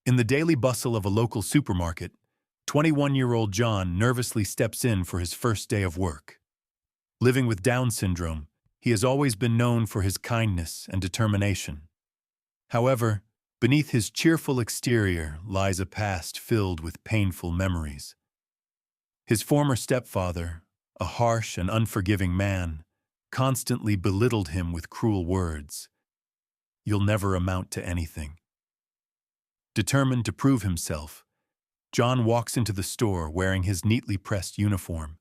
In the daily bustle of a local supermarket, 21-year-old John nervously steps in for his first day of work. Living with Down syndrome, he has always been known for his kindness and determination. However, beneath his cheerful exterior lies a past filled with painful memories. His former stepfather, a harsh and unforgiving man, constantly belittled him with cruel words. "You'll never amount to anything." Determined to prove himself, John walks into the store wearing his neatly pressed uniform.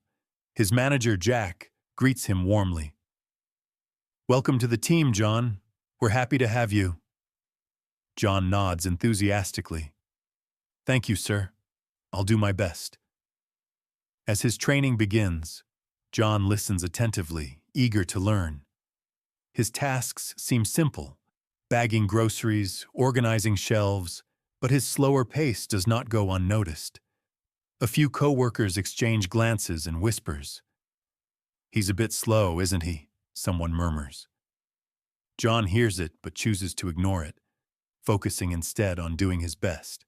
His manager, Jack, greets him warmly. "Welcome to the team, John. We're happy to have you." John nods enthusiastically. "Thank you, sir. I'll do my best." As his training begins, John listens attentively, eager to learn. His tasks seem simple: bagging groceries, organizing shelves, but his slower pace does not go unnoticed. A few co-workers exchange glances and whispers. "He's a bit slow, isn't he?" someone murmurs. John hears it but chooses to ignore it, focusing instead on doing his best.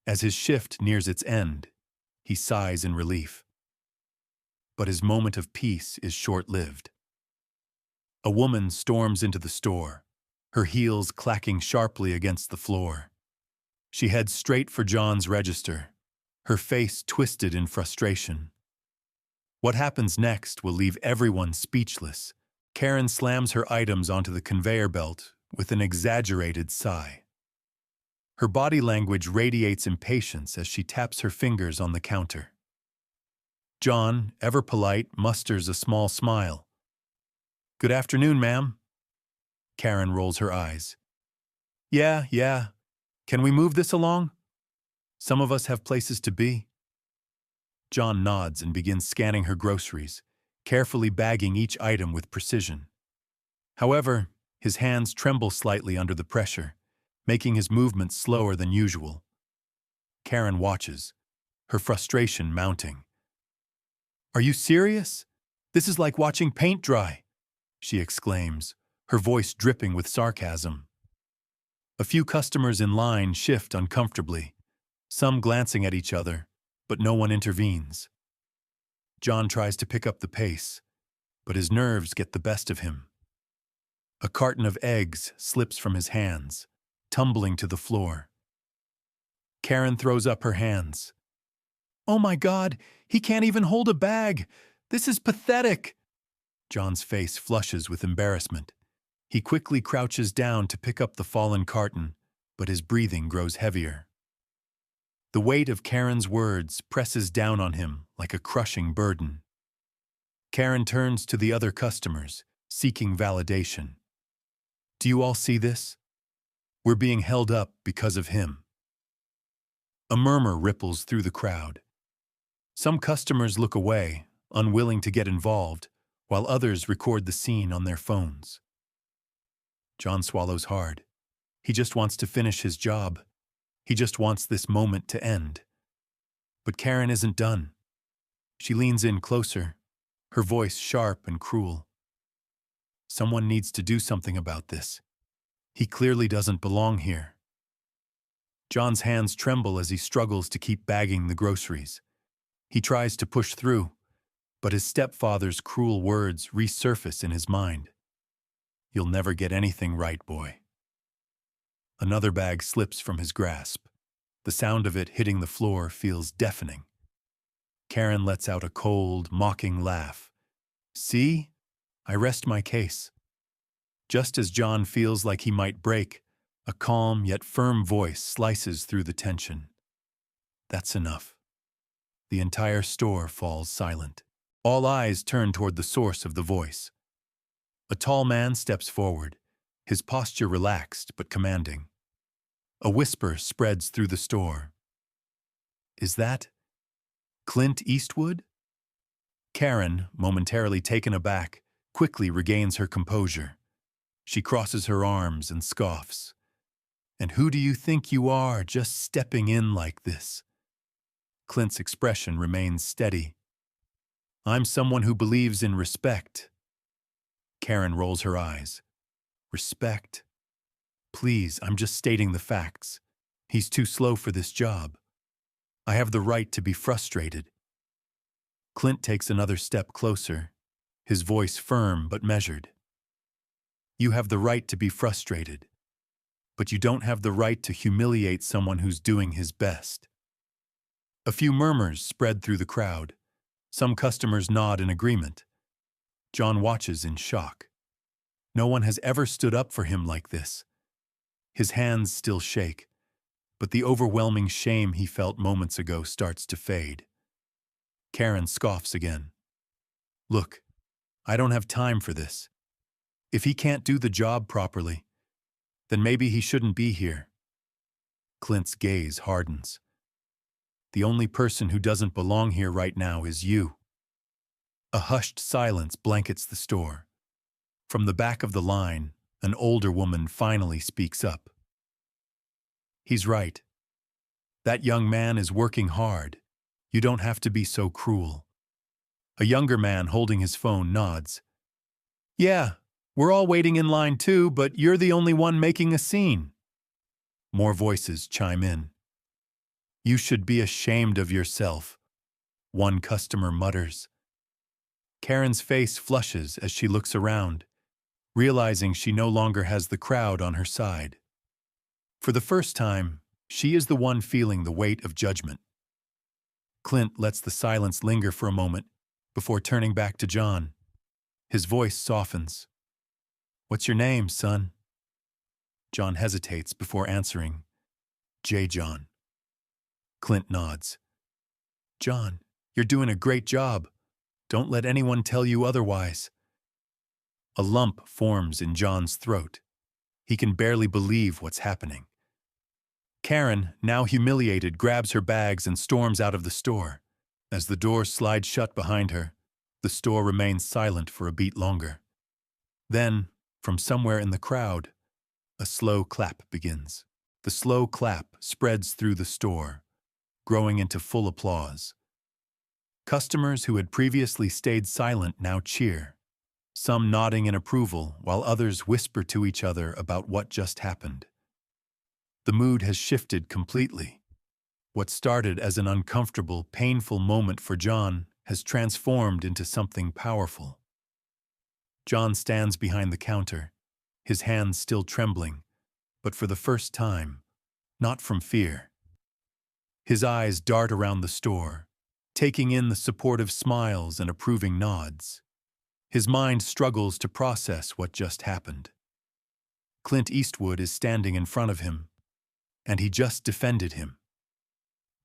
As his shift nears its end, he sighs in relief. But his moment of peace is short-lived. A woman storms into the store, her heels clacking sharply against the floor. She heads straight for John's register, her face twisted in frustration. What happens next will leave everyone speechless. Karen slams her items onto the conveyor belt with an exaggerated sigh. Her body language radiates impatience as she taps her fingers on the counter. John, ever polite, musters a small smile. "Good afternoon, ma'am." Karen rolls her eyes. Yeah. Can we move this along? Some of us have places to be." John nods and begins scanning her groceries, carefully bagging each item with precision. However, his hands tremble slightly under the pressure, making his movements slower than usual. Karen watches, her frustration mounting. "Are you serious? This is like watching paint dry," she exclaims, her voice dripping with sarcasm. A few customers in line shift uncomfortably, some glancing at each other, but no one intervenes. John tries to pick up the pace, but his nerves get the best of him. A carton of eggs slips from his hands, tumbling to the floor. Karen throws up her hands. "Oh my God, he can't even hold a bag! This is pathetic!" John's face flushes with embarrassment. He quickly crouches down to pick up the fallen carton, but his breathing grows heavier. The weight of Karen's words presses down on him like a crushing burden. Karen turns to the other customers, seeking validation. "Do you all see this? We're being held up because of him." A murmur ripples through the crowd. Some customers look away, unwilling to get involved, while others record the scene on their phones. John swallows hard. He just wants to finish his job. He just wants this moment to end. But Karen isn't done. She leans in closer, her voice sharp and cruel. "Someone needs to do something about this. He clearly doesn't belong here." John's hands tremble as he struggles to keep bagging the groceries. He tries to push through, but his stepfather's cruel words resurface in his mind. "You'll never get anything right, boy." Another bag slips from his grasp. The sound of it hitting the floor feels deafening. Karen lets out a cold, mocking laugh. "See? I rest my case." Just as John feels like he might break, a calm yet firm voice slices through the tension. That's enough. The entire store falls silent. All eyes turn toward the source of the voice. A tall man steps forward, his posture relaxed but commanding. A whisper spreads through the store. "Is that Clint Eastwood?" Karen, momentarily taken aback, quickly regains her composure. She crosses her arms and scoffs. "And who do you think you are, just stepping in like this?" Clint's expression remains steady. "I'm someone who believes in respect." Karen rolls her eyes. "Respect? Please, I'm just stating the facts." He's too slow for this job. I have the right to be frustrated. Clint takes another step closer, his voice firm but measured. You have the right to be frustrated, but you don't have the right to humiliate someone who's doing his best. A few murmurs spread through the crowd. Some customers nod in agreement. John watches in shock. No one has ever stood up for him like this. His hands still shake, but the overwhelming shame he felt moments ago starts to fade. Karen scoffs again. Look, I don't have time for this. If he can't do the job properly, then maybe he shouldn't be here. Clint's gaze hardens. The only person who doesn't belong here right now is you. A hushed silence blankets the store. From the back of the line, an older woman finally speaks up. He's right. That young man is working hard. You don't have to be so cruel. A younger man holding his phone nods. Yeah, we're all waiting in line too, but you're the only one making a scene. More voices chime in. You should be ashamed of yourself, one customer mutters. Karen's face flushes as she looks around, realizing she no longer has the crowd on her side. For the first time, she is the one feeling the weight of judgment. Clint lets the silence linger for a moment before turning back to John. His voice softens. What's your name, son? John hesitates before answering. J. John. Clint nods. John, you're doing a great job. Don't let anyone tell you otherwise. A lump forms in John's throat. He can barely believe what's happening. Karen, now humiliated, grabs her bags and storms out of the store. As the door slides shut behind her, the store remains silent for a beat longer. Then, from somewhere in the crowd, a slow clap begins. The slow clap spreads through the store, growing into full applause. Customers who had previously stayed silent now cheer, some nodding in approval while others whisper to each other about what just happened. The mood has shifted completely. What started as an uncomfortable, painful moment for John has transformed into something powerful. John stands behind the counter, his hands still trembling, but for the first time, not from fear. His eyes dart around the store, taking in the supportive smiles and approving nods. His mind struggles to process what just happened. Clint Eastwood is standing in front of him, and he just defended him.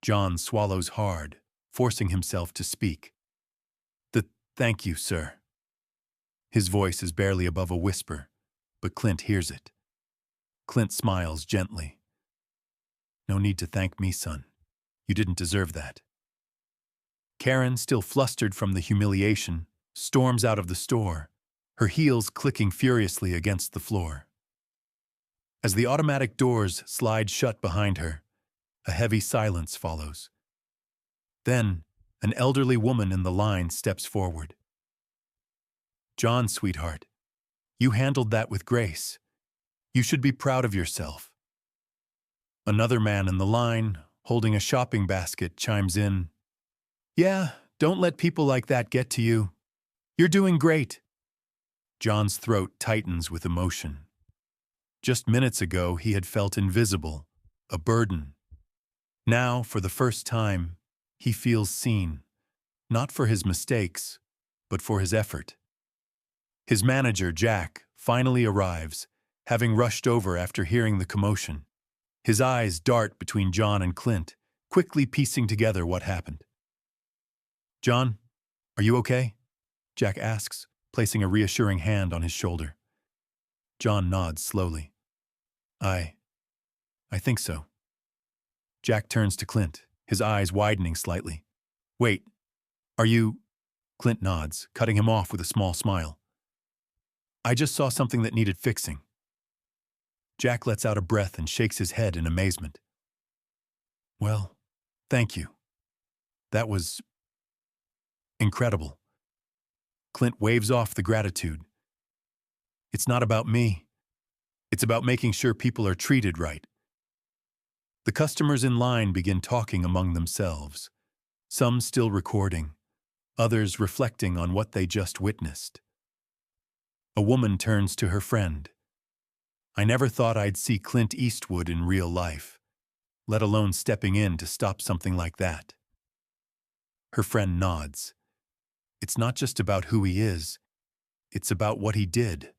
John swallows hard, forcing himself to speak. Thank you, sir. His voice is barely above a whisper, but Clint hears it. Clint smiles gently. No need to thank me, son. You didn't deserve that. Karen, still flustered from the humiliation, storms out of the store, her heels clicking furiously against the floor. As the automatic doors slide shut behind her, a heavy silence follows. Then, an elderly woman in the line steps forward. John, sweetheart, you handled that with grace. You should be proud of yourself. Another man in the line, holding a shopping basket, chimes in. Yeah, don't let people like that get to you. You're doing great. John's throat tightens with emotion. Just minutes ago, he had felt invisible, a burden. Now, for the first time, he feels seen, not for his mistakes, but for his effort. His manager, Jack, finally arrives, having rushed over after hearing the commotion. His eyes dart between John and Clint, quickly piecing together what happened. John, are you okay? Jack asks, placing a reassuring hand on his shoulder. John nods slowly. I think so. Jack turns to Clint, his eyes widening slightly. Wait, are you... Clint nods, cutting him off with a small smile. I just saw something that needed fixing. Jack lets out a breath and shakes his head in amazement. Well, thank you. That was... incredible. Clint waves off the gratitude. It's not about me. It's about making sure people are treated right. The customers in line begin talking among themselves, some still recording, others reflecting on what they just witnessed. A woman turns to her friend. "I never thought I'd see Clint Eastwood in real life, let alone stepping in to stop something like that." Her friend nods. "It's not just about who he is, it's about what he did.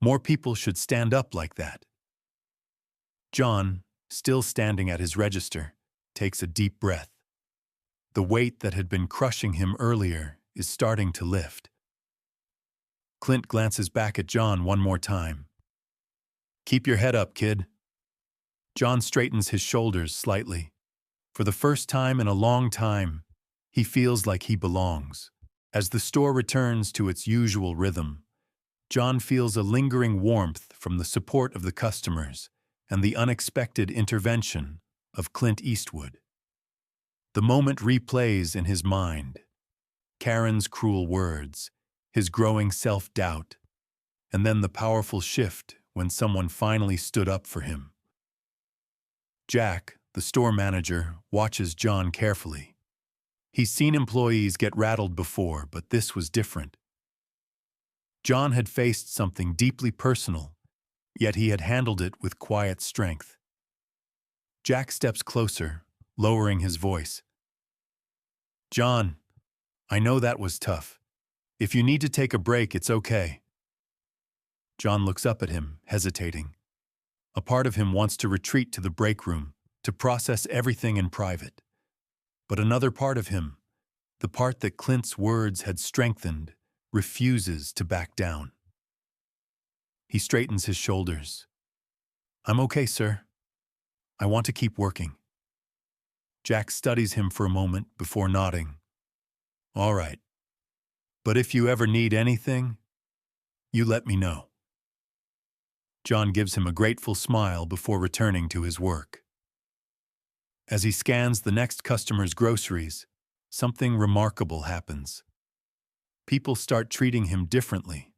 More people should stand up like that." John, still standing at his register, takes a deep breath. The weight that had been crushing him earlier is starting to lift. Clint glances back at John one more time. "Keep your head up, kid." John straightens his shoulders slightly. For the first time in a long time, he feels like he belongs. As the store returns to its usual rhythm, John feels a lingering warmth from the support of the customers and the unexpected intervention of Clint Eastwood. The moment replays in his mind. Karen's cruel words, his growing self-doubt, and then the powerful shift when someone finally stood up for him. Jack, the store manager, watches John carefully. He's seen employees get rattled before, but this was different. John had faced something deeply personal, yet he had handled it with quiet strength. Jack steps closer, lowering his voice. "John, I know that was tough. If you need to take a break, it's okay." John looks up at him, hesitating. A part of him wants to retreat to the break room, to process everything in private. But another part of him, the part that Clint's words had strengthened, refuses to back down. He straightens his shoulders. "I'm okay, sir. I want to keep working." Jack studies him for a moment before nodding. "All right. But if you ever need anything, you let me know." John gives him a grateful smile before returning to his work. As he scans the next customer's groceries, something remarkable happens. People start treating him differently.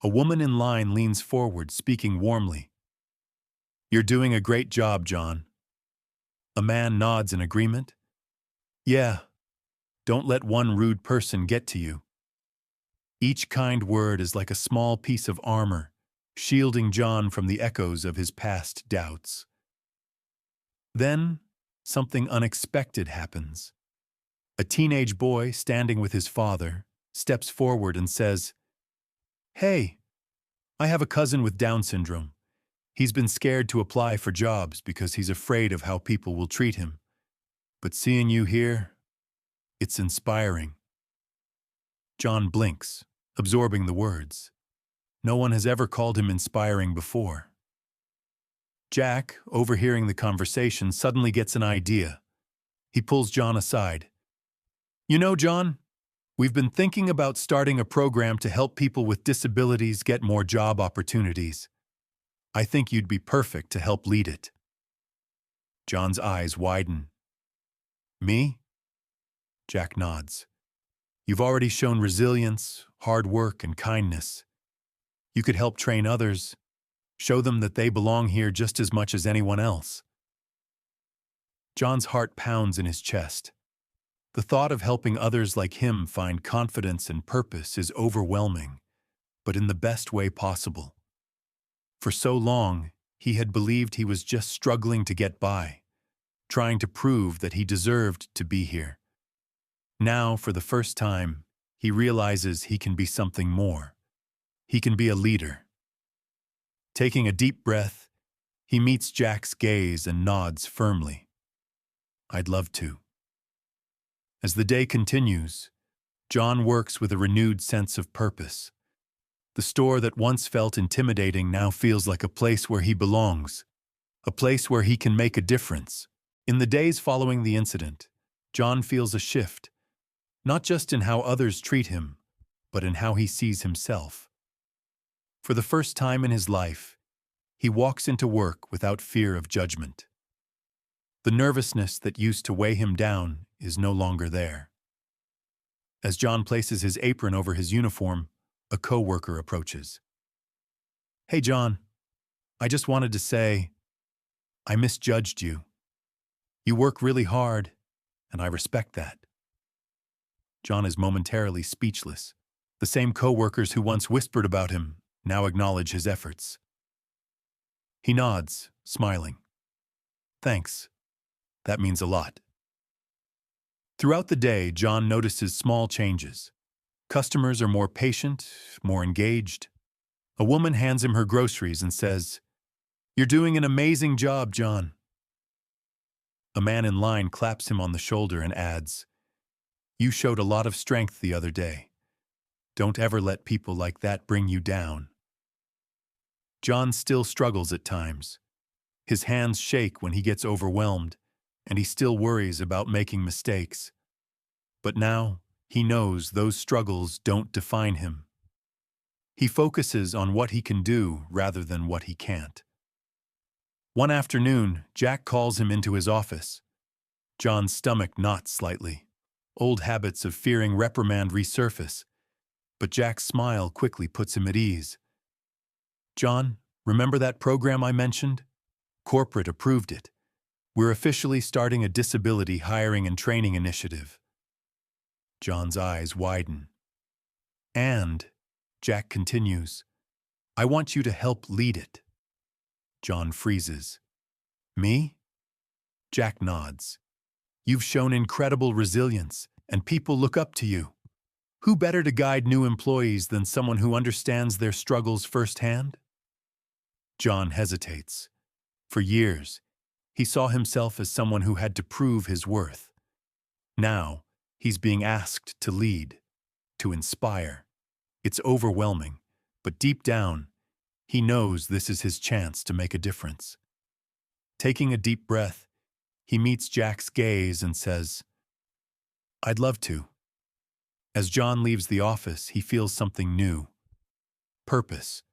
A woman in line leans forward, speaking warmly. "You're doing a great job, John." A man nods in agreement. "Yeah, don't let one rude person get to you." Each kind word is like a small piece of armor, shielding John from the echoes of his past doubts. Then, something unexpected happens. A teenage boy, standing with his father, steps forward and says, "Hey, I have a cousin with Down syndrome. He's been scared to apply for jobs because he's afraid of how people will treat him. But seeing you here, it's inspiring." John blinks, absorbing the words. No one has ever called him inspiring before. Jack, overhearing the conversation, suddenly gets an idea. He pulls John aside. "You know, John, we've been thinking about starting a program to help people with disabilities get more job opportunities. I think you'd be perfect to help lead it." John's eyes widen. "Me?" Jack nods. "You've already shown resilience, hard work, and kindness. You could help train others, show them that they belong here just as much as anyone else." John's heart pounds in his chest. The thought of helping others like him find confidence and purpose is overwhelming, but in the best way possible. For so long, he had believed he was just struggling to get by, trying to prove that he deserved to be here. Now, for the first time, he realizes he can be something more. He can be a leader. Taking a deep breath, he meets Jack's gaze and nods firmly. "I'd love to." As the day continues, John works with a renewed sense of purpose. The store that once felt intimidating now feels like a place where he belongs, a place where he can make a difference. In the days following the incident, John feels a shift, not just in how others treat him, but in how he sees himself. For the first time in his life, he walks into work without fear of judgment. The nervousness that used to weigh him down is no longer there. As John places his apron over his uniform, a co-worker approaches. "Hey, John, I just wanted to say, I misjudged you. You work really hard, and I respect that. John is momentarily speechless. The same co-workers who once whispered about him now acknowledge his efforts. He nods, smiling. Thanks. That means a lot. Throughout the day, John notices small changes. Customers are more patient, more engaged. A woman hands him her groceries and says, "You're doing an amazing job, John." A man in line claps him on the shoulder and adds, "You showed a lot of strength the other day. Don't ever let people like that bring you down." John still struggles at times. His hands shake when he gets overwhelmed, and he still worries about making mistakes. But now, he knows those struggles don't define him. He focuses on what he can do rather than what he can't. One afternoon, Jack calls him into his office. John's stomach knots slightly. Old habits of fearing reprimand resurface, but Jack's smile quickly puts him at ease. "John, remember that program I mentioned? Corporate approved it. We're officially starting a disability hiring and training initiative." John's eyes widen. "And," Jack continues, "I want you to help lead it." John freezes. "Me?" Jack nods. "You've shown incredible resilience, and people look up to you. Who better to guide new employees than someone who understands their struggles firsthand?" John hesitates. For years, he saw himself as someone who had to prove his worth. Now, he's being asked to lead, to inspire. It's overwhelming, but deep down, he knows this is his chance to make a difference. Taking a deep breath, he meets Jack's gaze and says, "I'd love to." As John leaves the office, he feels something new. Purpose.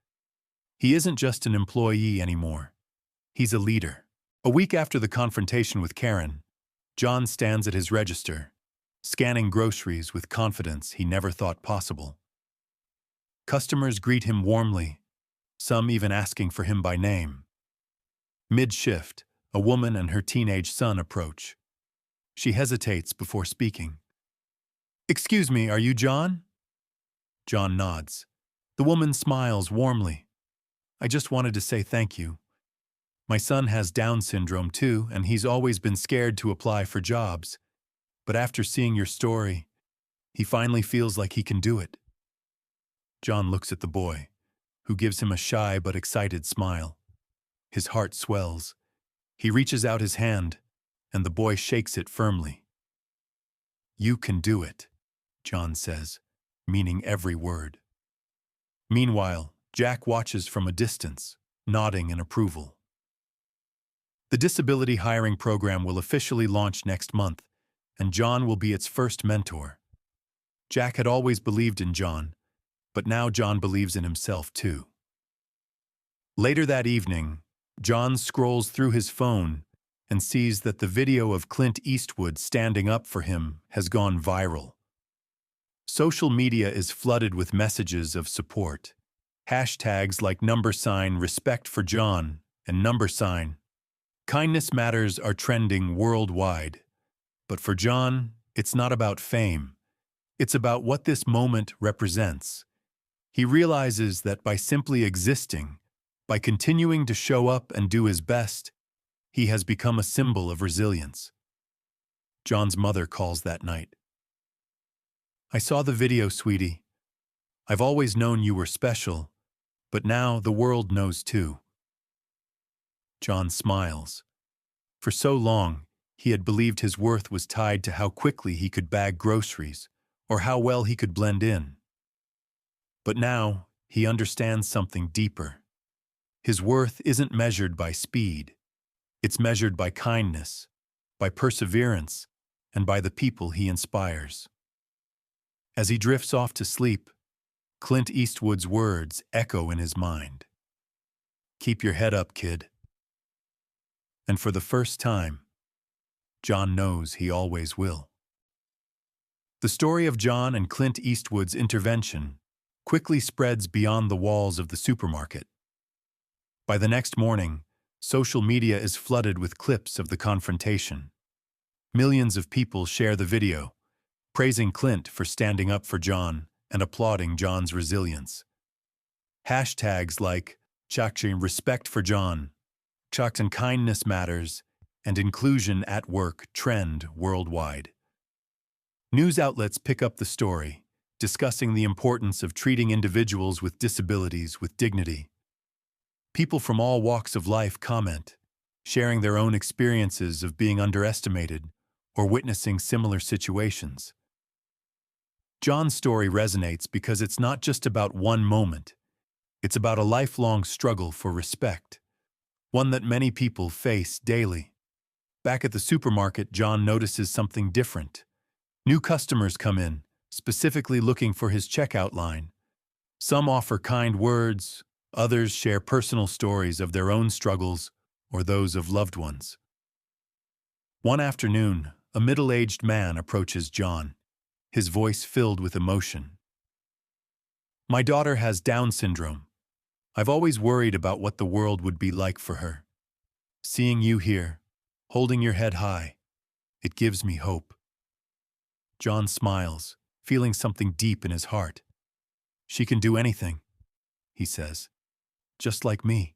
He isn't just an employee anymore. He's a leader. A week after the confrontation with Karen, John stands at his register, scanning groceries with confidence he never thought possible. Customers greet him warmly, some even asking for him by name. Mid-shift, a woman and her teenage son approach. She hesitates before speaking. "Excuse me, are you John?" John nods. The woman smiles warmly. "I just wanted to say thank you. My son has Down syndrome too, and he's always been scared to apply for jobs. But after seeing your story, he finally feels like he can do it." John looks at the boy, who gives him a shy but excited smile. His heart swells. He reaches out his hand, and the boy shakes it firmly. "You can do it," John says, meaning every word. Meanwhile, Jack watches from a distance, nodding in approval. The disability hiring program will officially launch next month, and John will be its first mentor. Jack had always believed in John, but now John believes in himself too. Later that evening, John scrolls through his phone and sees that the video of Clint Eastwood standing up for him has gone viral. Social media is flooded with messages of support. Hashtags like #respect for John and #kindness matters are trending worldwide. But for John, it's not about fame. It's about what this moment represents. He realizes that by simply existing, by continuing to show up and do his best, he has become a symbol of resilience. John's mother calls that night. "I saw the video, sweetie. I've always known you were special, but now the world knows too." John smiles. For so long, he had believed his worth was tied to how quickly he could bag groceries or how well he could blend in. But now, he understands something deeper. His worth isn't measured by speed. It's measured by kindness, by perseverance, and by the people he inspires. As he drifts off to sleep, Clint Eastwood's words echo in his mind. "Keep your head up, kid." And for the first time, John knows he always will. The story of John and Clint Eastwood's intervention quickly spreads beyond the walls of the supermarket. By the next morning, Social media is flooded with clips of the confrontation. Millions of people share the video, praising Clint for standing up for John and applauding John's resilience. Hashtags like respect for John, and kindness matters, and inclusion at work trend worldwide. News outlets pick up the story, discussing the importance of treating individuals with disabilities with dignity. People from all walks of life comment, sharing their own experiences of being underestimated or witnessing similar situations. John's story resonates because it's not just about one moment. It's about a lifelong struggle for respect, one that many people face daily. Back at the supermarket, John notices something different. New customers come in, specifically looking for his checkout line. Some offer kind words, others share personal stories of their own struggles or those of loved ones. One afternoon, a middle-aged man approaches John, his voice filled with emotion. "My daughter has Down syndrome. I've always worried about what the world would be like for her. Seeing you here, holding your head high, it gives me hope." John smiles, feeling something deep in his heart. "She can do anything," he says, "just like me."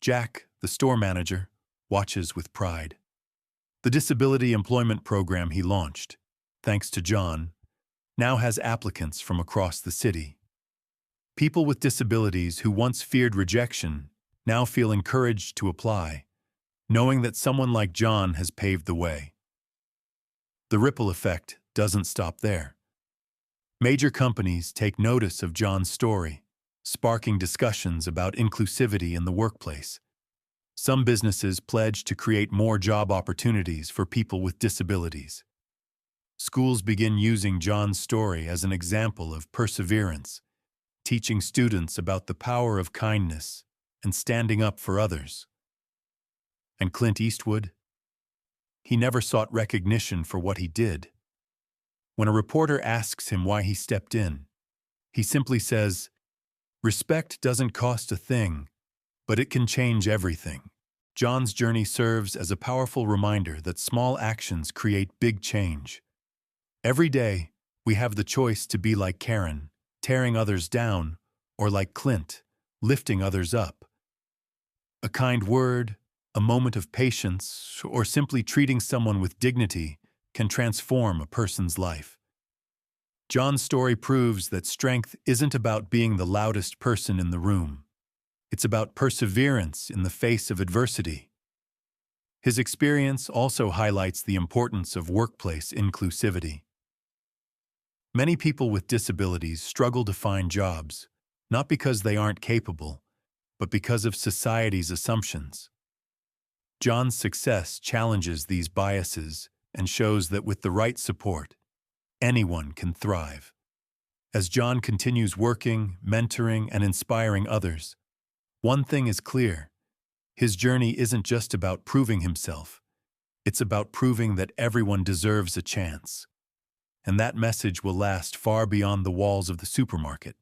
Jack, the store manager, watches with pride. The disability employment program he launched, thanks to John, now has applicants from across the city. People with disabilities who once feared rejection now feel encouraged to apply, knowing that someone like John has paved the way. The ripple effect doesn't stop there. Major companies take notice of John's story, sparking discussions about inclusivity in the workplace. Some businesses pledge to create more job opportunities for people with disabilities. Schools begin using John's story as an example of perseverance, teaching students about the power of kindness and standing up for others. And Clint Eastwood? He never sought recognition for what he did. When a reporter asks him why he stepped in, he simply says, "Respect doesn't cost a thing, but it can change everything." John's journey serves as a powerful reminder that small actions create big change. Every day, we have the choice to be like Karen, tearing others down, or like Clint, lifting others up. A kind word, a moment of patience, or simply treating someone with dignity can transform a person's life. John's story proves that strength isn't about being the loudest person in the room. It's about perseverance in the face of adversity. His experience also highlights the importance of workplace inclusivity. Many people with disabilities struggle to find jobs, not because they aren't capable, but because of society's assumptions. John's success challenges these biases and shows that with the right support, anyone can thrive. As John continues working, mentoring, and inspiring others, one thing is clear: his journey isn't just about proving himself, it's about proving that everyone deserves a chance. And that message will last far beyond the walls of the supermarket.